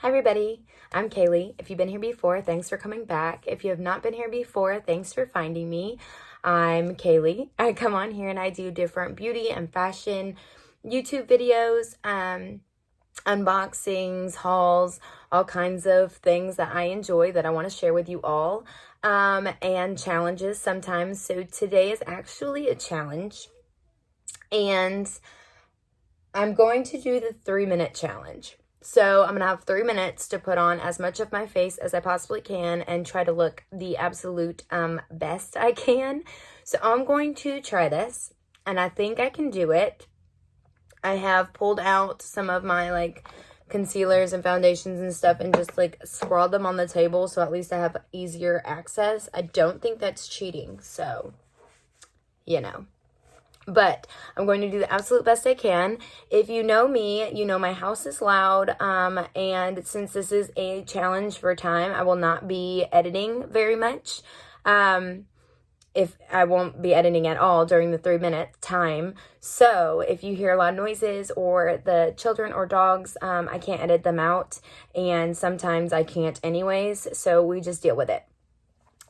Hi everybody, I'm Kaylee. If you've been here before, thanks for coming back. If you have not been here before, thanks for finding me. I'm Kaylee. I come on here and I do different beauty and fashion YouTube videos, unboxings, hauls, all kinds of things that I enjoy that I want to share with you all, and challenges sometimes. So today is actually a challenge, and I'm going to do the 3-minute challenge. So I'm going to have 3 minutes to put on as much of my face as I possibly can and try to look the absolute best I can. So I'm going to try this, and I think I can do it. I have pulled out some of my concealers and foundations and stuff and just sprawled them on the table, so at least I have easier access. I don't think that's cheating, so but I'm going to do the absolute best I can. If you know me, you know my house is loud, and since this is a challenge for time, I will not be editing very much. If I won't be editing at all during the 3-minute time. So if you hear a lot of noises or the children or dogs, I can't edit them out, and sometimes I can't anyways, so we just deal with it.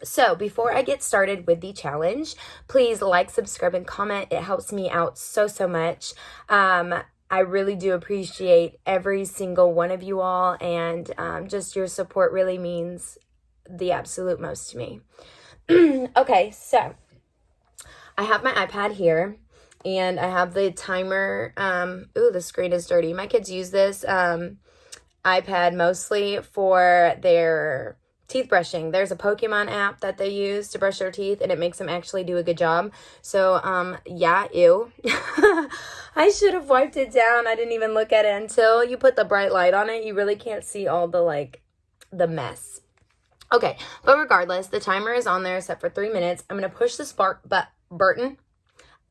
So before I get started with the challenge, please like, subscribe, and comment. It helps me out so much. I really do appreciate every single one of you all, and just your support really means the absolute most to me. Okay, so I have my iPad here, and I have the timer. Ooh, the screen is dirty. My kids use this iPad mostly for their teeth brushing. There's a Pokemon app that they use to brush their teeth, and it makes them actually do a good job. So, yeah, ew. I should have wiped it down. I didn't even look at it until you put the bright light on it. You really can't see all the mess. Okay, but regardless, the timer is on there set for 3 minutes. I'm going to push this button.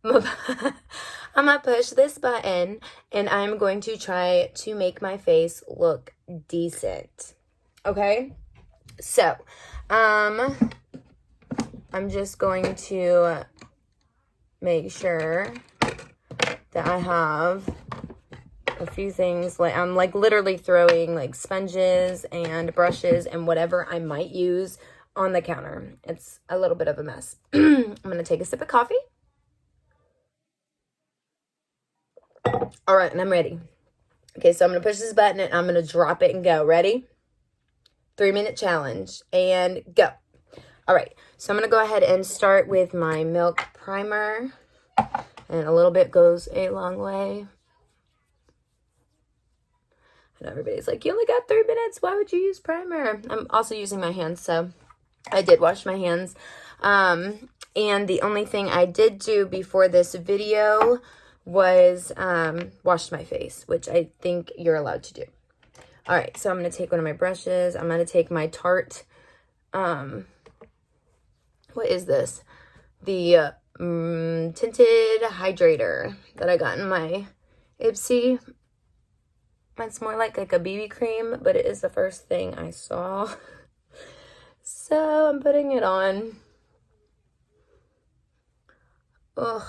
I'm going to push this button, and I'm going to try to make my face look decent. Okay? So, I'm just going to make sure that I have a few things. I'm literally throwing sponges and brushes and whatever I might use on the counter. It's a little bit of a mess. I'm going to take a sip of coffee. All right, and I'm ready. Okay, so I'm going to push this button and I'm going to drop it and go. Ready? 3-minute challenge, and go. All right, so I'm going to go ahead and start with my milk primer, and a little bit goes a long way. And everybody's like, you only got 3 minutes, why would you use primer? I'm also using my hands, so I did wash my hands. And the only thing I did do before this video was wash my face, which I think you're allowed to do. All right, so I'm going to take one of my brushes. I'm going to take my Tarte, what is this? The tinted hydrator that I got in my IPSY. It's more like a BB cream, but it is the first thing I saw. So I'm putting it on. Ugh.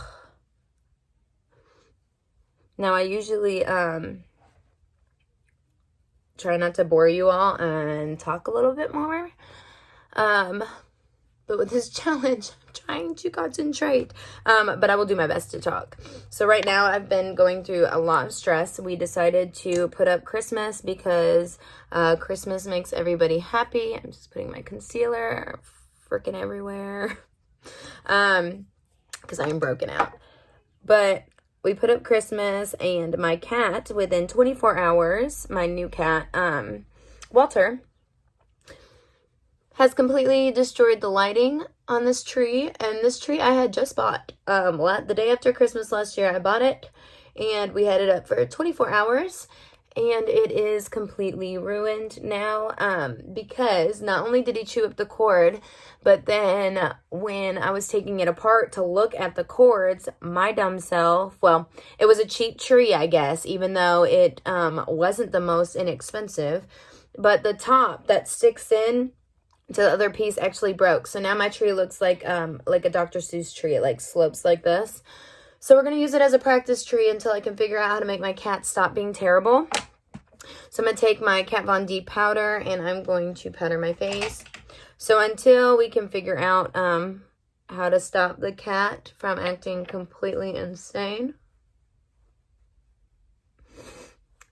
Now I usually try not to bore you all and talk a little bit more. But with this challenge, I'm trying to concentrate. But I will do my best to talk. So right now, I've been going through a lot of stress. We decided to put up Christmas because Christmas makes everybody happy. I'm just putting my concealer freaking everywhere. Because I am broken out. But we put up Christmas, and my cat, within 24 hours, my new cat, Walter, has completely destroyed the lighting on this tree. And this tree I had just bought. The day after Christmas last year, I bought it, and we had it up for 24 hours. And it is completely ruined now, because not only did he chew up the cord, but then when I was taking it apart to look at the cords, my dumb self, well, it was a cheap tree, I guess, even though it wasn't the most inexpensive, but the top that sticks in to the other piece actually broke. So now my tree looks like a Dr. Seuss tree. It slopes like this. So we're going to use it as a practice tree until I can figure out how to make my cat stop being terrible. So I'm going to take my Kat Von D powder and I'm going to powder my face. So until we can figure out how to stop the cat from acting completely insane.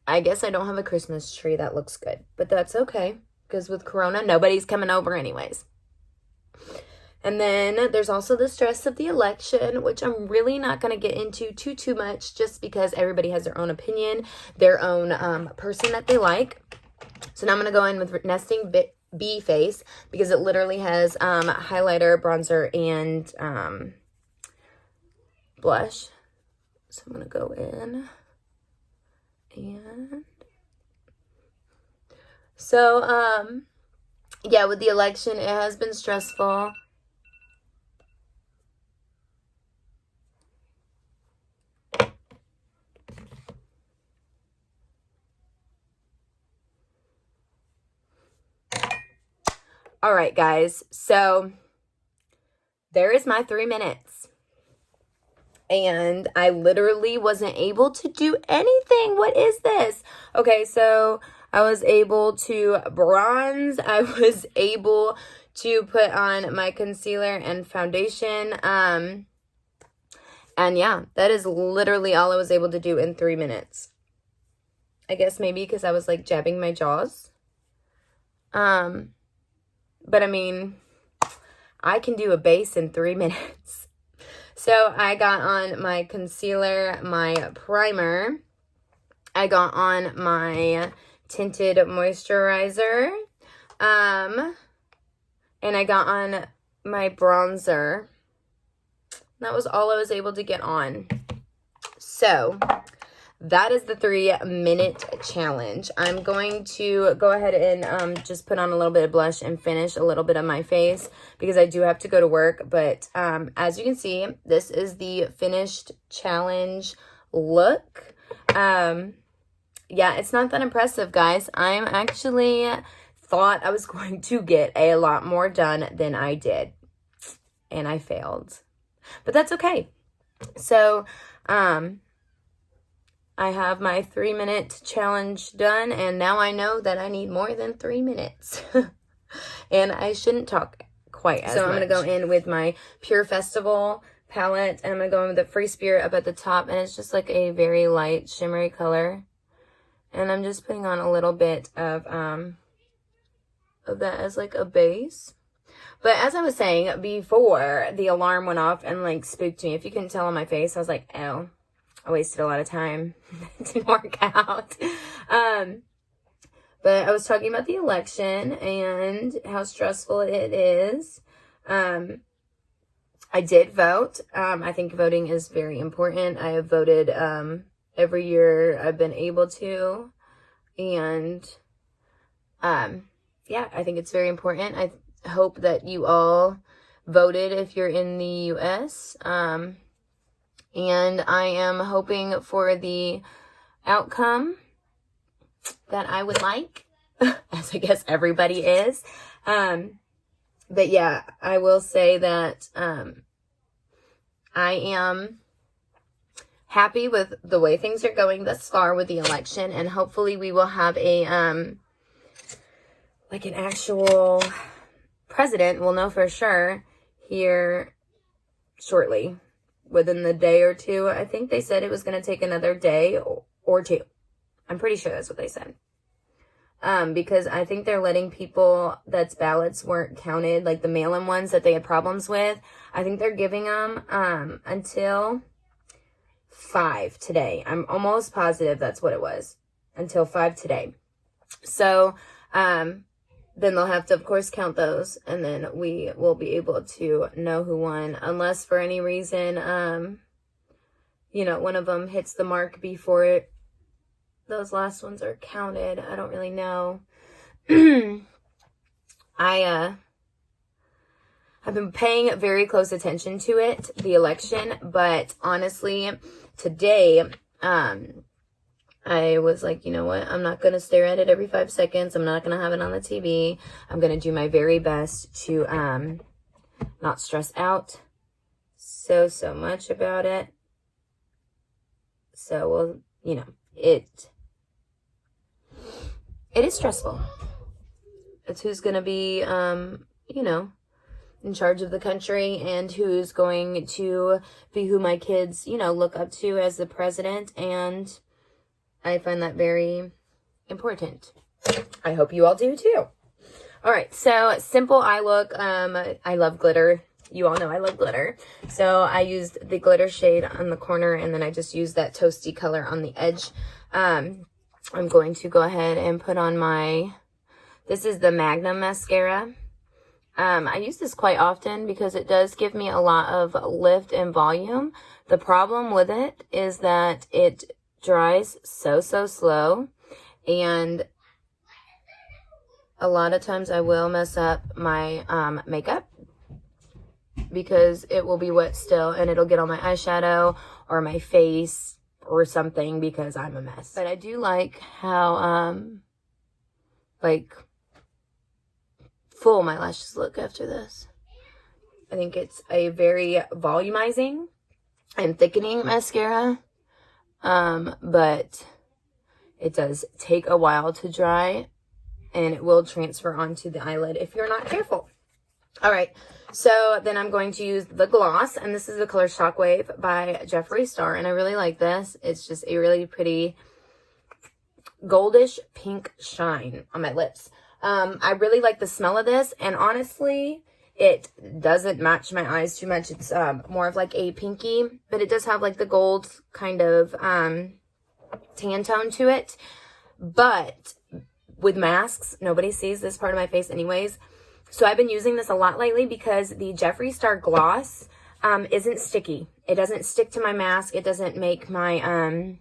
I guess I don't have a Christmas tree that looks good, but that's okay, because with Corona, nobody's coming over anyways. And then there's also the stress of the election, which I'm really not going to get into too much, just because everybody has their own opinion, their own person that they like. So now I'm going to go in with Nesting Bee Face, because it literally has highlighter, bronzer, and blush. So I'm going to go in. And so, yeah, with the election, it has been stressful. All right, guys, so there is my 3 minutes. And I literally wasn't able to do anything. What is this? Okay, so I was able to bronze. I was able to put on my concealer and foundation. And yeah, that is literally all I was able to do in 3 minutes. I guess maybe because I was like jabbing my jaws. But I mean, I can do a base in 3 minutes. So I got on my concealer, my primer. I got on my tinted moisturizer. And I got on my bronzer. That was all I was able to get on. So that is the 3 minute challenge. I'm going to go ahead and just put on a little bit of blush and finish a little bit of my face, because I do have to go to work. But as you can see, this is the finished challenge look. Yeah, it's not that impressive, guys. I'm actually thought I was going to get a lot more done than I did, and I failed. But that's okay. So, I have my 3 minute challenge done, and now I know that I need more than 3 minutes. And I shouldn't talk quite as much. So I'm going to go in with my Pure Festival palette, and I'm going to go in with the Free Spirit up at the top, and it's just like a very light shimmery color. And I'm just putting on a little bit of that as like a base. But as I was saying before, the alarm went off and like spooked me. If you couldn't tell on my face, I was like, oh. I wasted a lot of time. It didn't work out. But I was talking about the election and how stressful it is. I did vote. I think voting is very important. I have voted every year I've been able to. And yeah, I think it's very important. I hope that you all voted if you're in the U.S., and I am hoping for the outcome that I would like, as I guess everybody is. But yeah, I will say that I am happy with the way things are going thus far with the election, and hopefully we will have a like an actual president. We'll know for sure here shortly. Within the day or two. I think they said it was going to take another day or two. I'm pretty sure that's what they said. Because I think they're letting people that's ballots weren't counted, like the mail-in ones that they had problems with. I think they're giving them until 5 today. I'm almost positive that's what it was. Until 5 today. So, then they'll have to, of course, count those, and then we will be able to know who won, unless for any reason, you know, one of them hits the mark before those last ones are counted. I don't really know. I've been paying very close attention to it, the election, but honestly, today, I was like, you know what? I'm not going to stare at it every 5 seconds. I'm not going to have it on the TV. I'm going to do my very best to not stress out so much about it. So, well, you know, it is stressful. It's who's going to be, you know, in charge of the country and who's going to be who my kids, you know, look up to as the president. And I find that very important. I hope you all do too. All right, so simple eye look. I love glitter. You all know I love glitter. So I used the glitter shade on the corner, and then I just used that toasty color on the edge. I'm going to go ahead and put on my, this is the Magnum mascara. I use this quite often because it does give me a lot of lift and volume. The problem with it is that it dries so slow, and a lot of times I will mess up my makeup because it will be wet still and it'll get on my eyeshadow or my face or something because I'm a mess. But I do like how like full my lashes look after this. I think it's a very volumizing and thickening mascara, but it does take a while to dry, and it will transfer onto the eyelid if you're not careful. All right, so then I'm going to use the gloss, and this is the color Shockwave by Jeffree Star, and I really like this. It's just a really pretty goldish pink shine on my lips. I really like the smell of this, and honestly, it doesn't match my eyes too much. It's more of like a pinky, but it does have like the gold kind of tan tone to it. But with masks, nobody sees this part of my face anyways. So I've been using this a lot lately because the Jeffree Star gloss isn't sticky. It doesn't stick to my mask. It doesn't make my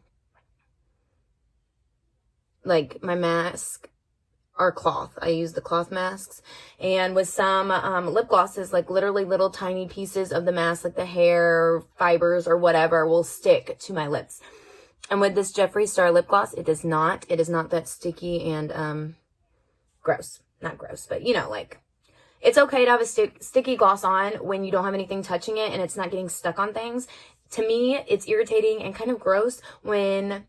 like my mask or cloth. I use the cloth masks. And with some lip glosses, like literally little tiny pieces of the mask, like the hair fibers or whatever, will stick to my lips. And with this Jeffree Star lip gloss, it does not. It is not that sticky and gross. Not gross, but you know, like, it's okay to have a sticky gloss on when you don't have anything touching it and it's not getting stuck on things. To me, it's irritating and kind of gross when,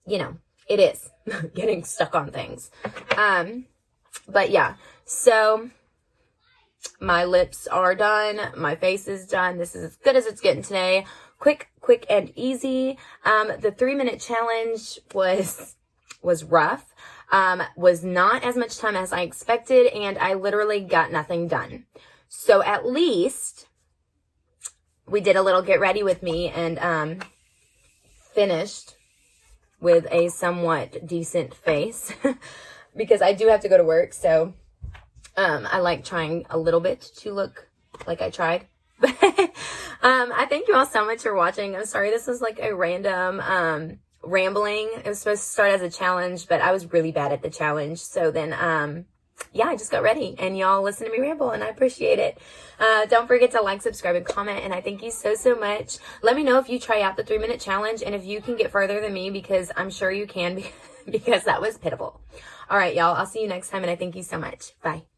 you know, it is getting stuck on things. But yeah, so my lips are done. My face is done. This is as good as it's getting today. Quick and easy. The 3-minute challenge was rough. Was not as much time as I expected, and I literally got nothing done. So at least we did a little get ready with me and finished with a somewhat decent face because I do have to go to work. So I like trying a little bit to look like I tried. I thank you all so much for watching. I'm sorry this was like a random rambling. It was supposed to start as a challenge, but I was really bad at the challenge. So then yeah, I just got ready and y'all listen to me ramble and I appreciate it. Don't forget to like, subscribe, and comment, and I thank you so much. Let me know if you try out the 3-minute challenge and if you can get further than me, because I'm sure you can, because that was pitiful. All right, y'all, I'll see you next time, and I thank you so much. Bye.